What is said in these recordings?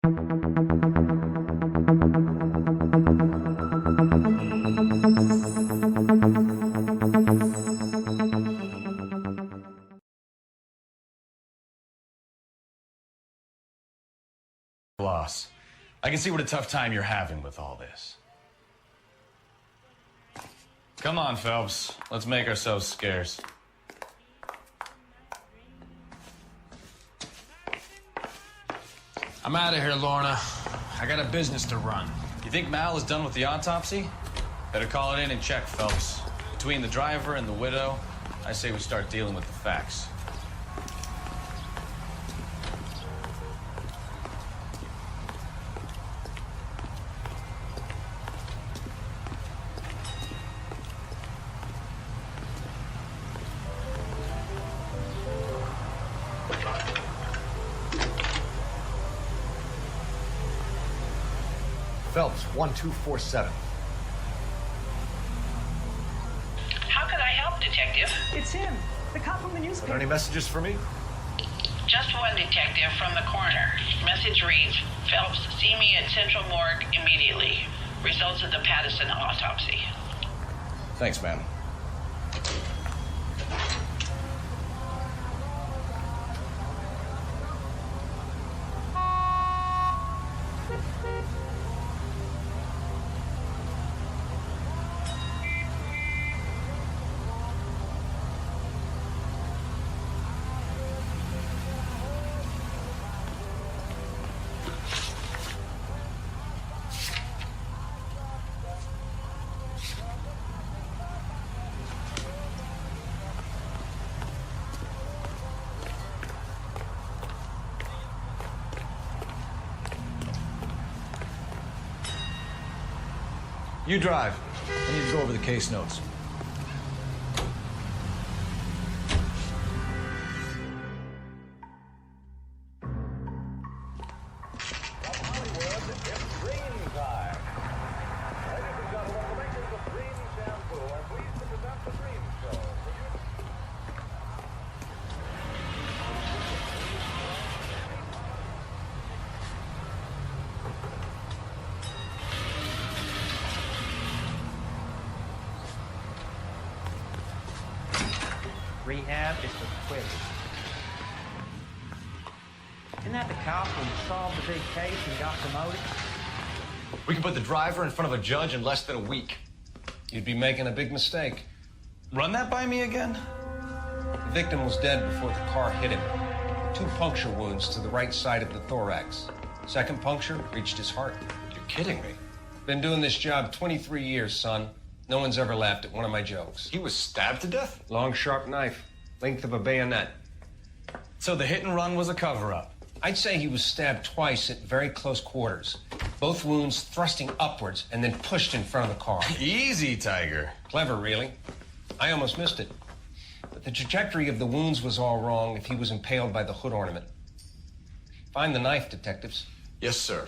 Loss. I can see what a tough time you're having with all this. Come on, Phelps. Let's make ourselves scarce. I'm out of here, Lorna. I got a business to run. You think Mal is done with the autopsy? Better call it in and check, Phelps. Between the driver and the widow, I say we start dealing with the facts. Phelps, 1247. How can I help, Detective? It's him, the cop from the Are newspaper. there any messages for me? Just one detective from the coroner. Message reads, Phelps, see me at Central Morgue immediately. Results of the Patterson autopsy. Thanks, ma'am. You drive. I need to go over the case notes. Rehab is for quitters. Isn't that the cop who solved the big case and got promoted? We can put the driver in front of a judge in less than a week. You'd be making a big mistake. Run that by me again? The victim was dead before the car hit him. 2 puncture wounds to the right side of the thorax. Second puncture reached his heart. You're kidding me. Been doing this job 23 years, son. No one's ever laughed at one of my jokes. He was stabbed to death? Long, sharp knife, length of a bayonet. So the hit and run was a cover-up. I'd say he was stabbed twice at very close quarters. Both wounds thrusting upwards and then pushed in front of the car. Easy, Tiger. Clever, really. I almost missed it. But the trajectory of the wounds was all wrong if he was impaled by the hood ornament. Find the knife, detectives. Yes, sir.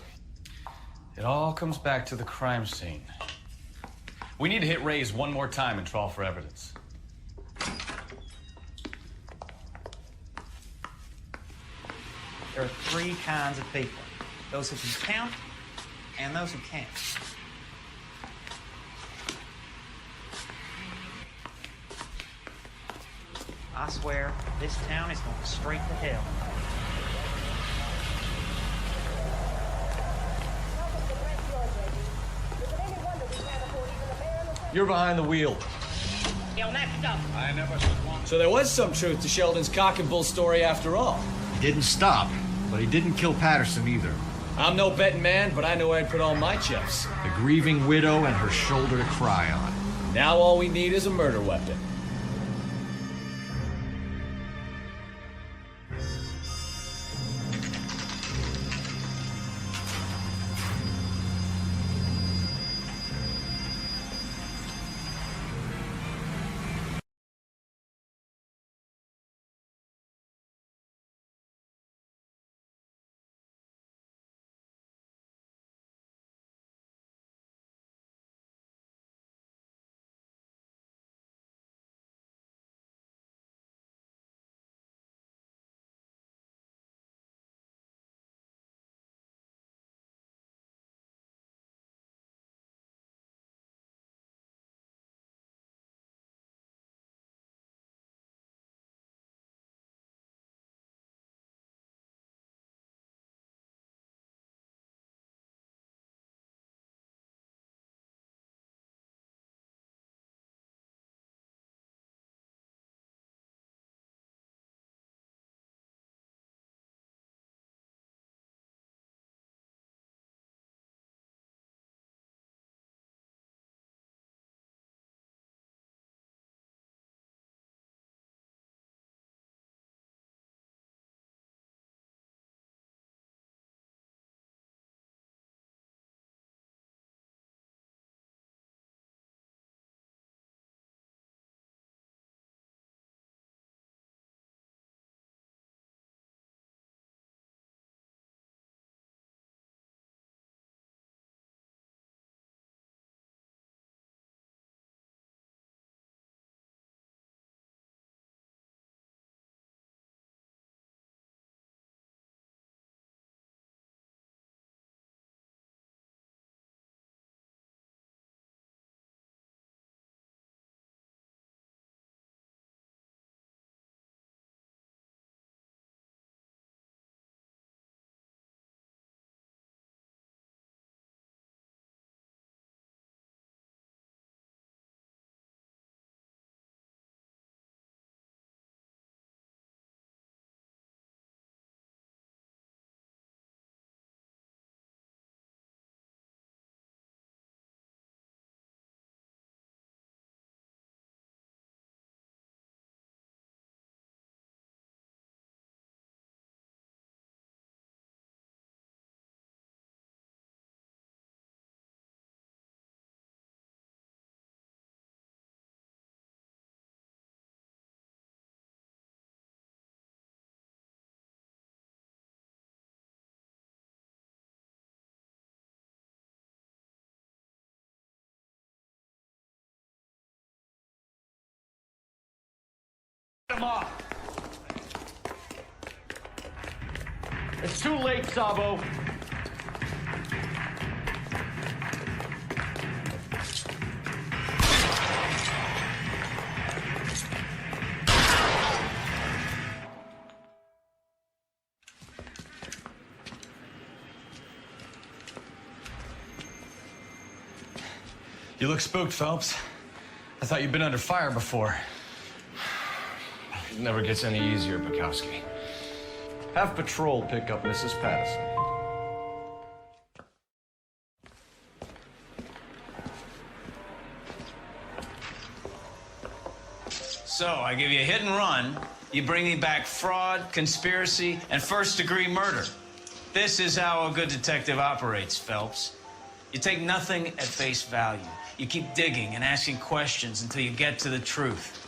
It all comes back to the crime scene. We need to hit Ray's one more time and trawl for evidence. There are 3 kinds of people. Those who can count and those who can't. I swear, this town is going straight to hell. You're behind the wheel. Yo, next up. So there was some truth to Sheldon's cock and bull story after all. He didn't stop, but he didn't kill Patterson either. I'm no betting man, but I know where I'd put all my chips. The grieving widow and her shoulder to cry on. Now all we need is a murder weapon. Him off. It's too late, Sabo. You look spooked, Phelps. I thought you'd been under fire before. It never gets any easier, Bukowski. Have patrol pick up Mrs. Patterson. So, I give you a hit and run. You bring me back fraud, conspiracy, and first-degree murder. This is how a good detective operates, Phelps. You take nothing at face value. You keep digging and asking questions until you get to the truth.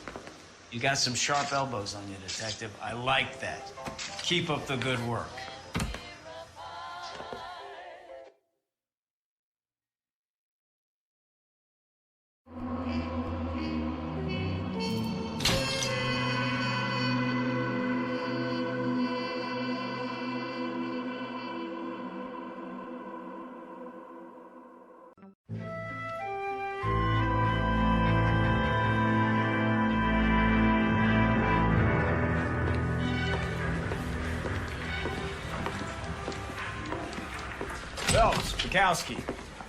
You got some sharp elbows on you, detective. I like that. Keep up the good work. Phelps, Bukowski.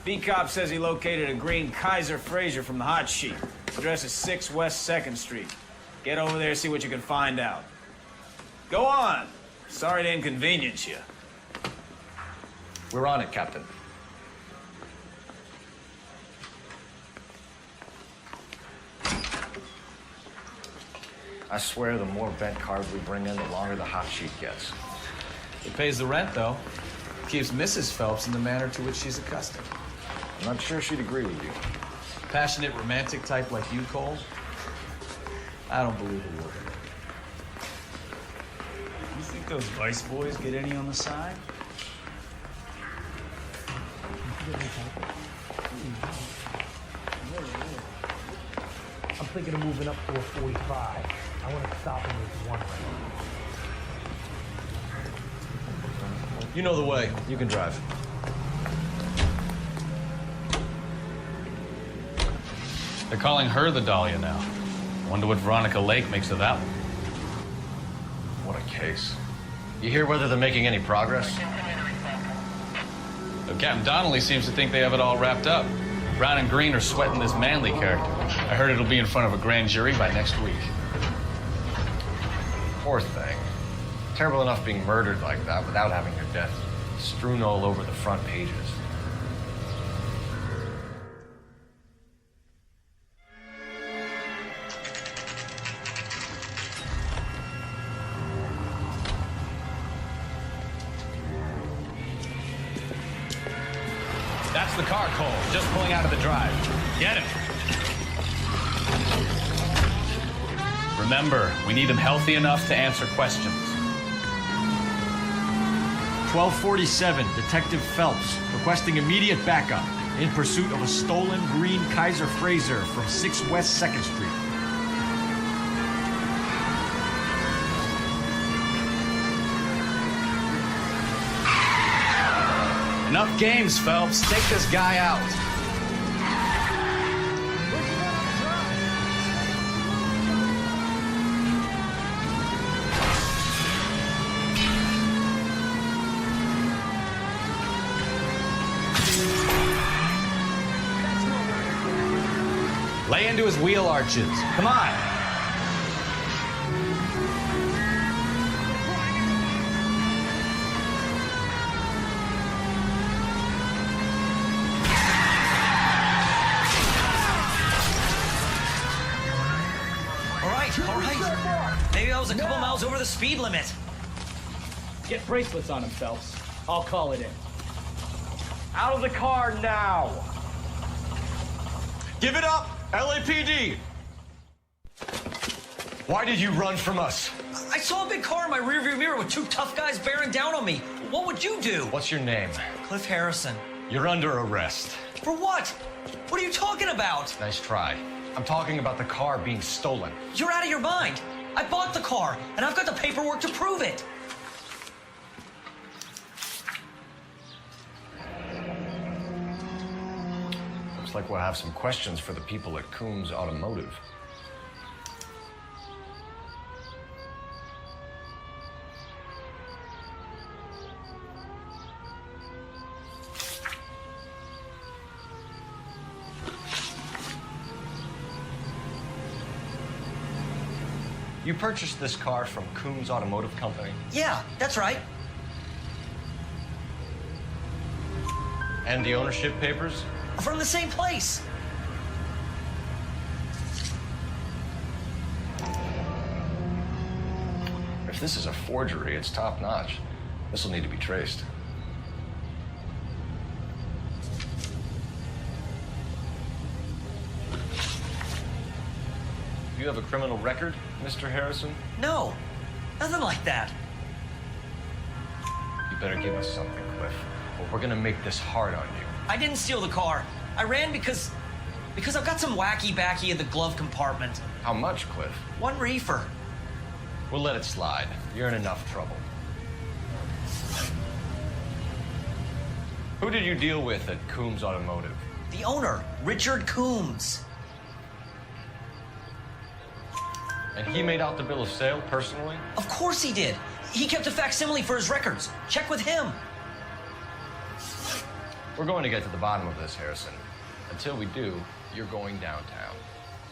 B-Cop says he located a green Kaiser Fraser from the hot sheet. Address is 6 West 2nd Street. Get over there, see what you can find out. Go on. Sorry to inconvenience you. We're on it, Captain. I swear the more bent cars we bring in, the longer the hot sheet gets. It pays the rent, though. Keeps Mrs. Phelps in the manner to which she's accustomed. I'm not sure she'd agree with you. Passionate, romantic type like you, Cole? I don't believe a word. You think those Vice boys get any on the side? I'm thinking of moving up to a 45. I want to stop him with one right. You know the way. You can drive. They're calling her the Dahlia now. Wonder what Veronica Lake makes of that one. What a case. You hear whether they're making any progress? Captain Donnelly seems to think they have it all wrapped up. Brown and Green are sweating this Manley character. I heard it'll be in front of a grand jury by next week. Poor thing. Terrible enough being murdered like that without having your death strewn all over the front pages. That's the car, Cole. Just pulling out of the drive. Get him. Remember, we need him healthy enough to answer questions. 1247, Detective Phelps, requesting immediate backup in pursuit of a stolen green Kaiser Fraser from 6 West 2nd Street. Enough games, Phelps. Take this guy out. Lay into his wheel arches. Come on. All right. Maybe I was a couple miles over the speed limit. Get bracelets on him, Phelps. I'll call it in. Out of the car now! Give it up, LAPD! Why did you run from us? I saw a big car in my rearview mirror with 2 tough guys bearing down on me. What would you do? What's your name? Cliff Harrison. You're under arrest. For what? What are you talking about? Nice try. I'm talking about the car being stolen. You're out of your mind. I bought the car, and I've got the paperwork to prove it. Looks like we'll have some questions for the people at Coombs Automotive. You purchased this car from Coombs Automotive Company? Yeah, that's right. And the ownership papers? From the same place. If this is a forgery, it's top-notch. This will need to be traced. Do you have a criminal record, Mr. Harrison? No, nothing like that. You better give us something, Cliff, or we're gonna make this hard on you. I didn't steal the car. I ran because I've got some wacky backy in the glove compartment. How much, Cliff? 1 reefer. We'll let it slide. You're in enough trouble. Who did you deal with at Coombs Automotive? The owner, Richard Coombs. And he made out the bill of sale personally? Of course he did. He kept a facsimile for his records. Check with him. We're going to get to the bottom of this, Harrison. Until we do, you're going downtown.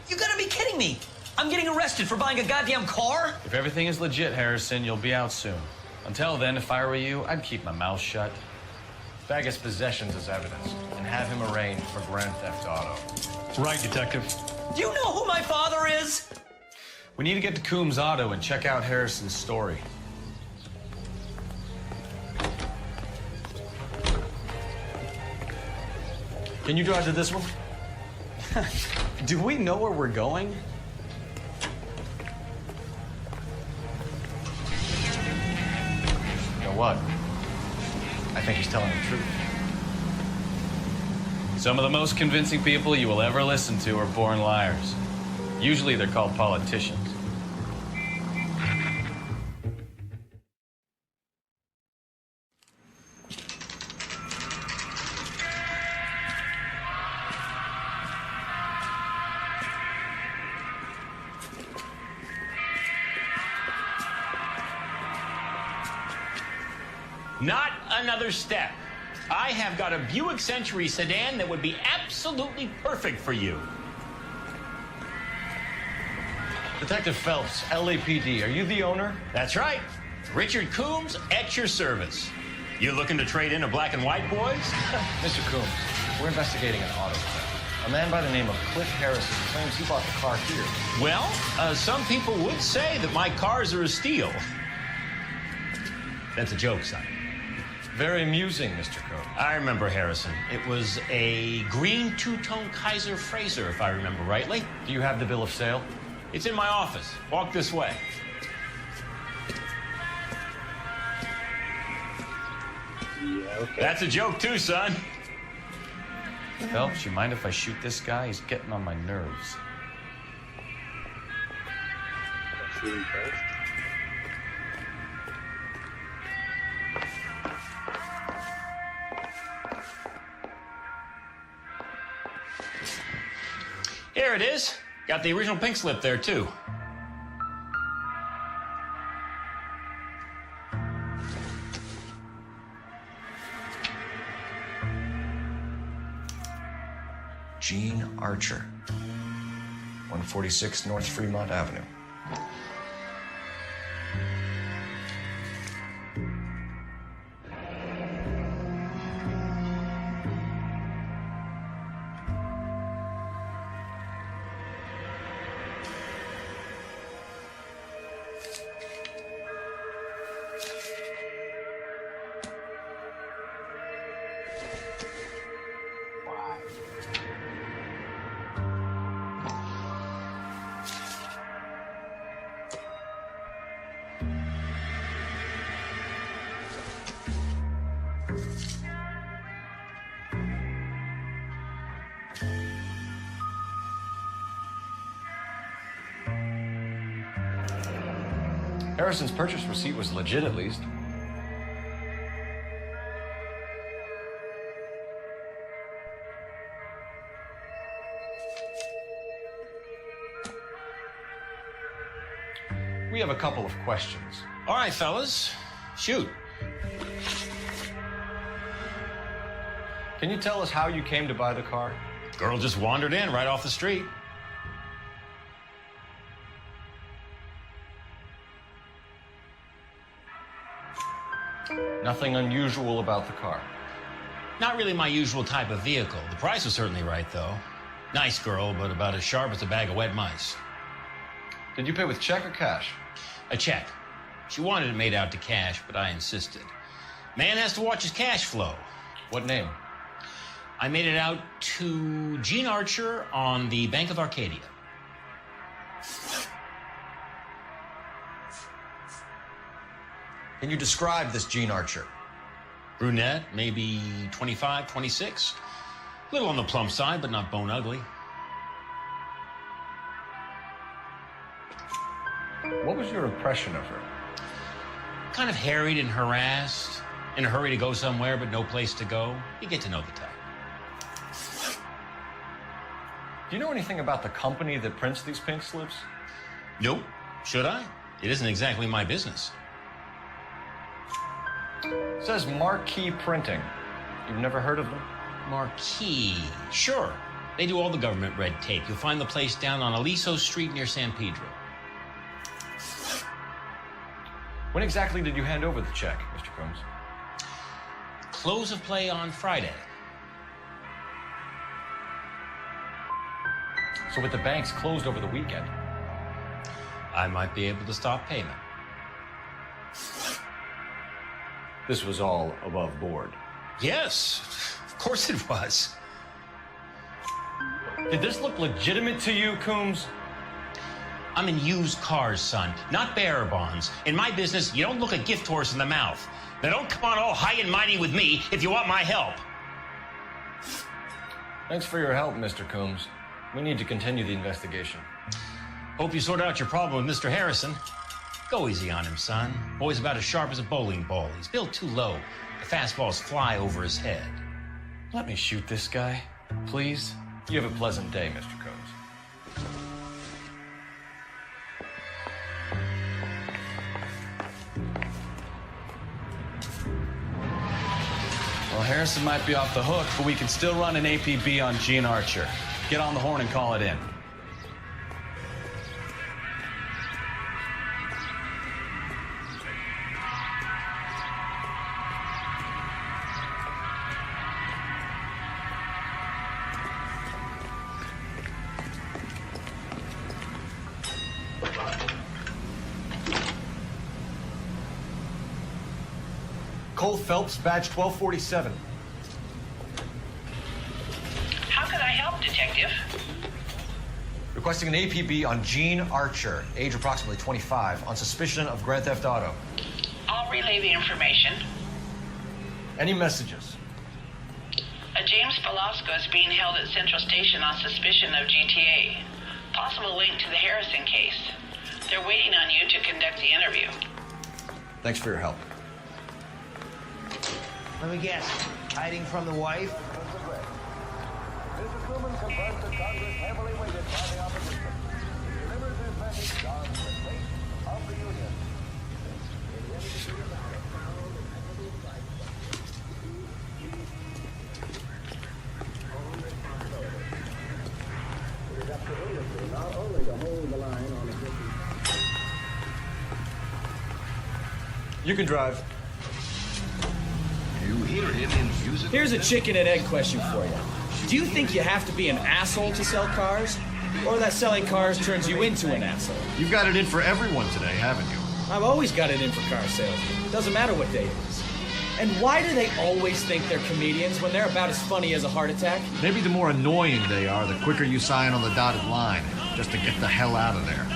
You gotta be kidding me. I'm getting arrested for buying a goddamn car? If everything is legit, Harrison, you'll be out soon. Until then, if I were you, I'd keep my mouth shut. Bag his possessions as evidence and have him arraigned for Grand Theft Auto. Right, Detective. Do you know who my father is? We need to get to Coombs Auto and check out Harrison's story. Can you drive to this one? Do we know where we're going? You know what? I think he's telling the truth. Some of the most convincing people you will ever listen to are born liars. Usually they're called politicians. Not another step. I have got a Buick Century sedan that would be absolutely perfect for you. Detective Phelps, LAPD, are you the owner? That's right. Richard Coombs at your service. You looking to trade in a black and white, boys? Mr. Coombs, we're investigating an auto theft. A man by the name of Cliff Harrison claims he bought the car here. Well, some people would say that my cars are a steal. That's a joke, son. Very amusing, Mr. Coombs. I remember Harrison. It was a green two-tone Kaiser Frazer, if I remember rightly. Do you have the bill of sale? It's in my office. Walk this way. Yeah, okay. That's a joke too, son. Phelps, you mind if I shoot this guy? He's getting on my nerves. Shoot him first. Here it is. Got the original pink slip there, too. Gene Archer, 146 North Fremont Avenue. Harrison's purchase receipt was legit, at least. We have a couple of questions. All right, fellas. Shoot. Can you tell us how you came to buy the car? Girl just wandered in right off the street. Nothing unusual about the car. Not really my usual type of vehicle. The price was certainly right, though. Nice girl, but about as sharp as a bag of wet mice. Did you pay with check or cash? A check. She wanted it made out to cash, but I insisted. Man has to watch his cash flow. What name? I made it out to Gene Archer on the Bank of Arcadia. Can you describe this Gene Archer? Brunette, maybe 25, 26. Little on the plump side, but not bone ugly. What was your impression of her? Kind of harried and harassed, in a hurry to go somewhere, but no place to go. You get to know the type. Do you know anything about the company that prints these pink slips? Nope. Should I? It isn't exactly my business. It says Marquee Printing. You've never heard of them? Marquee. Sure. They do all the government red tape. You'll find the place down on Aliso Street near San Pedro. When exactly did you hand over the check, Mr. Combs? Close of play on Friday. So with the banks closed over the weekend, I might be able to stop payment. this was all above board. Yes, of course it was. Did this look legitimate to you, Coombs? I'm in used cars, son, not bearer bonds. In my business, you don't look a gift horse in the mouth. Now don't come on all high and mighty with me if you want my help. Thanks for your help, Mr. Coombs. We need to continue the investigation. Hope you sort out your problem with Mr. Harrison. Go easy on him, son. Boy's about as sharp as a bowling ball. He's built too low. The fastballs fly over his head. Let me shoot this guy, please. You have a pleasant day, Mr. Combs. Well, Harrison might be off the hook, but we can still run an APB on Gene Archer. Get on the horn and call it in. Cole Phelps, badge 1247. How can I help, Detective? Requesting an APB on Gene Archer, age approximately 25, on suspicion of grand theft auto. I'll relay the information. Any messages? A James Velasco is being held at Central Station on suspicion of GTA. Possible link to the Harrison case. They're waiting on you to conduct the interview. Thanks for your help. Let me guess. Hiding from the wife? Mr. Truman confirms that Congress heavily weighted by the opposition. He delivers his message on the fate of the Union. It is up to industry not only to hold the line on existing. You can drive. You hear him in music. Here's a chicken and egg question for you. Do you think you have to be an asshole to sell cars? Or that selling cars turns you into an asshole? You've got it in for everyone today, haven't you? I've always got it in for car salesmen. Doesn't matter what day it is. And why do they always think they're comedians when they're about as funny as a heart attack? Maybe the more annoying they are, the quicker you sign on the dotted line, just to get the hell out of there.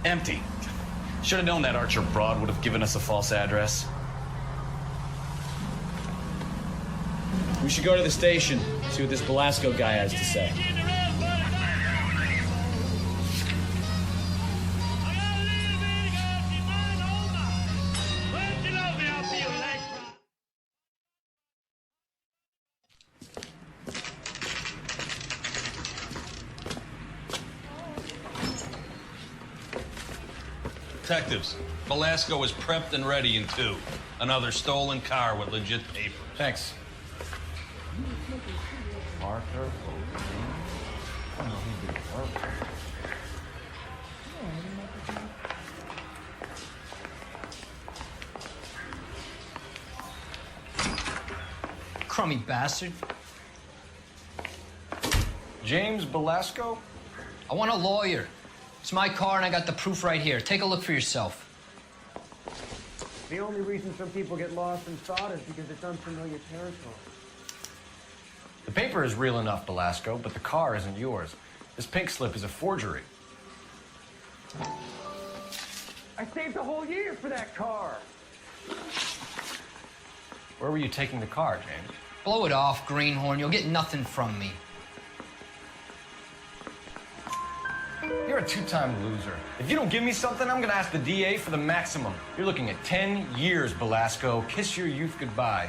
Empty. Should have known that Archer broad would have given us a false address. We should go to the station, see what this Velasco guy has to say. Detectives, Velasco is prepped and ready in 2. Another stolen car with legit papers. Thanks. Marker. Crummy bastard. James Velasco? I want a lawyer. It's my car and I got the proof right here. Take a look for yourself. The only reason some people get lost in thought is because it's unfamiliar territory. The paper is real enough, Velasco, but the car isn't yours. This pink slip is a forgery. I saved a whole year for that car. Where were you taking the car, James? Blow it off, greenhorn. You'll get nothing from me. You're a two-time loser. If you don't give me something, I'm gonna ask the DA for the maximum. You're looking at 10 years, Velasco. Kiss your youth goodbye.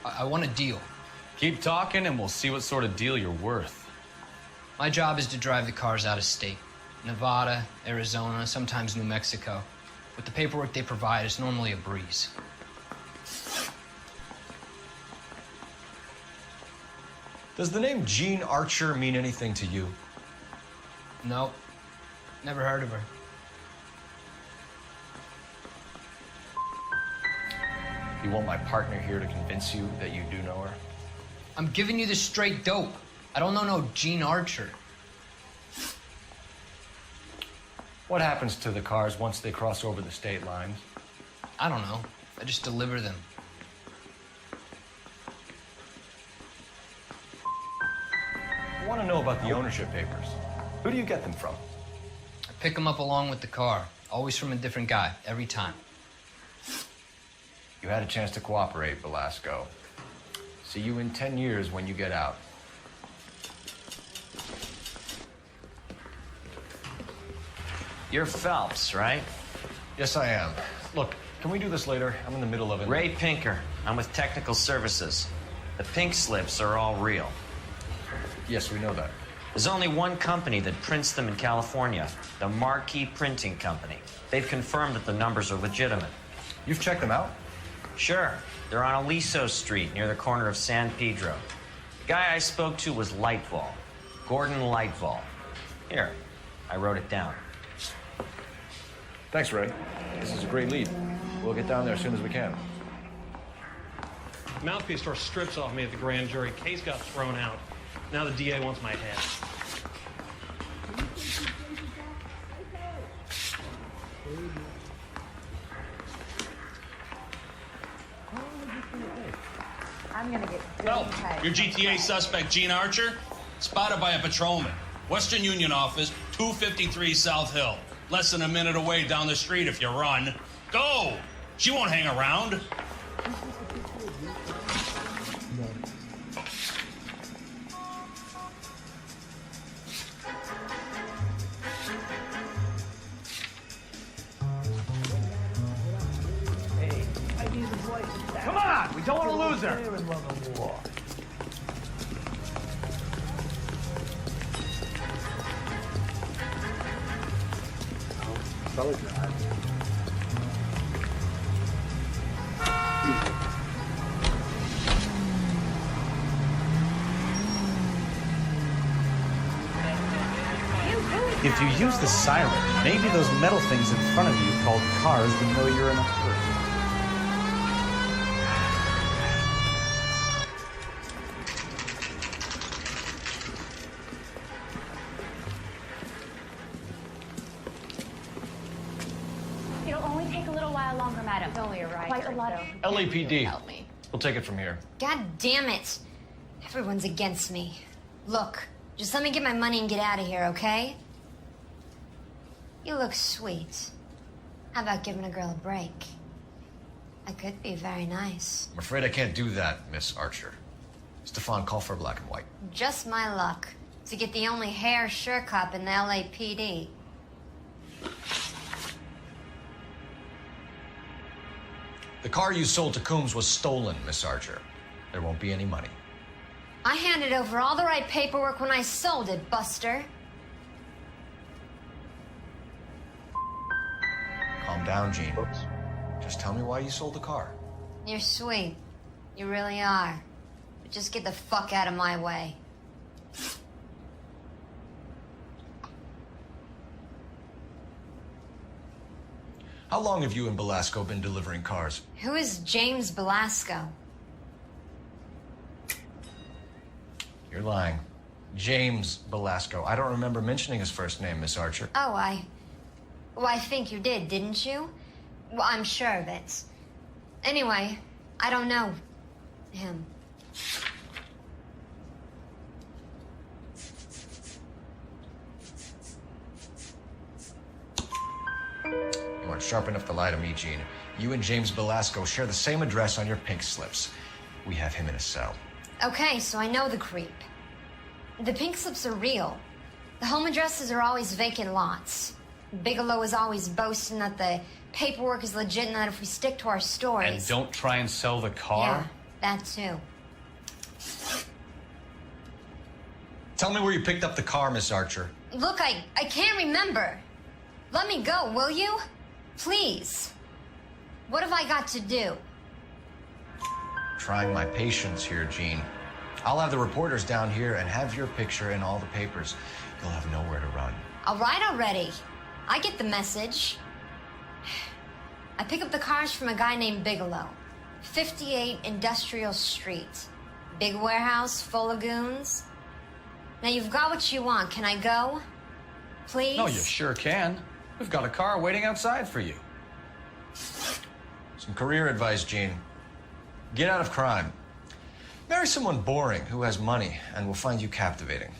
I want a deal. Keep talking and we'll see what sort of deal you're worth. My job is to drive the cars out of state. Nevada, Arizona, sometimes New Mexico. With the paperwork they provide, it's normally a breeze. Does the name Jean Archer mean anything to you? Nope. Never heard of her. You want my partner here to convince you that you do know her? I'm giving you the straight dope. I don't know no Jean Archer. What happens to the cars once they cross over the state lines? I don't know. I just deliver them. I want to know about the ownership papers. Who do you get them from? I pick them up along with the car. Always from a different guy, every time. You had a chance to cooperate, Velasco. See you in 10 years when you get out. You're Phelps, right? Yes, I am. Look, can we do this later? I'm in the middle of it. Ray Pinker. I'm with Technical Services. The pink slips are all real. Yes, we know that. There's only one company that prints them in California, the Marquee Printing Company. They've confirmed that the numbers are legitimate. You've checked them out? Sure. They're on Aliso Street, near the corner of San Pedro. The guy I spoke to was Lightval. Gordon Lightval. Here, I wrote it down. Thanks, Ray. This is a great lead. We'll get down there as soon as we can. Mouthpiece tore strips off me at the grand jury. Case got thrown out. Now the DA wants my head. I'm gonna get Phelps, your GTA suspect, Jean Archer, spotted by a patrolman. Western Union office, 253 South Hill. Less than a minute away down the street if you run. Go! She won't hang around. Come on! We don't want to lose her! If you use the siren, maybe those metal things in front of you called cars will know you're in a hurry. It'll only take a little while longer, madam. It's only a ride. Quite a lot of... LAPD. Help me. We'll take it from here. God damn it. Everyone's against me. Look, just let me get my money and get out of here, okay? You look sweet. How about giving a girl a break? I could be very nice. I'm afraid I can't do that, Miss Archer. Stefan, call for black and white. Just my luck to get the only hair sure cop in the LAPD. The car you sold to Coombs was stolen, Miss Archer. There won't be any money. I handed over all the right paperwork when I sold it, Buster. Calm down, Jean. Just tell me why you sold the car. You're sweet. You really are. But just get the fuck out of my way. How long have you and Belasco been delivering cars? Who is James Belasco? You're lying. James Belasco. I don't remember mentioning his first name, Miss Archer. Oh, I think you did, didn't you? Well, I'm sure of it. Anyway, I don't know him. You aren't sharp enough to lie to me, Jean. You and James Belasco share the same address on your pink slips. We have him in a cell. Okay, so I know the creep. The pink slips are real. The home addresses are always vacant lots. Bigelow is always boasting that the paperwork is legit and that if we stick to our stories... And don't try and sell the car? Yeah, that too. Tell me where you picked up the car, Miss Archer. Look, I can't remember. Let me go, will you? Please. What have I got to do? Trying my patience here, Jean. I'll have the reporters down here and have your picture in all the papers. You'll have nowhere to run. All right already. I get the message. I pick up the cars from a guy named Bigelow. 58 Industrial Street. Big warehouse full of goons. Now you've got what you want. Can I go? Please? No, you sure can. We've got a car waiting outside for you. Some career advice, Jean. Get out of crime. Marry someone boring who has money and will find you captivating.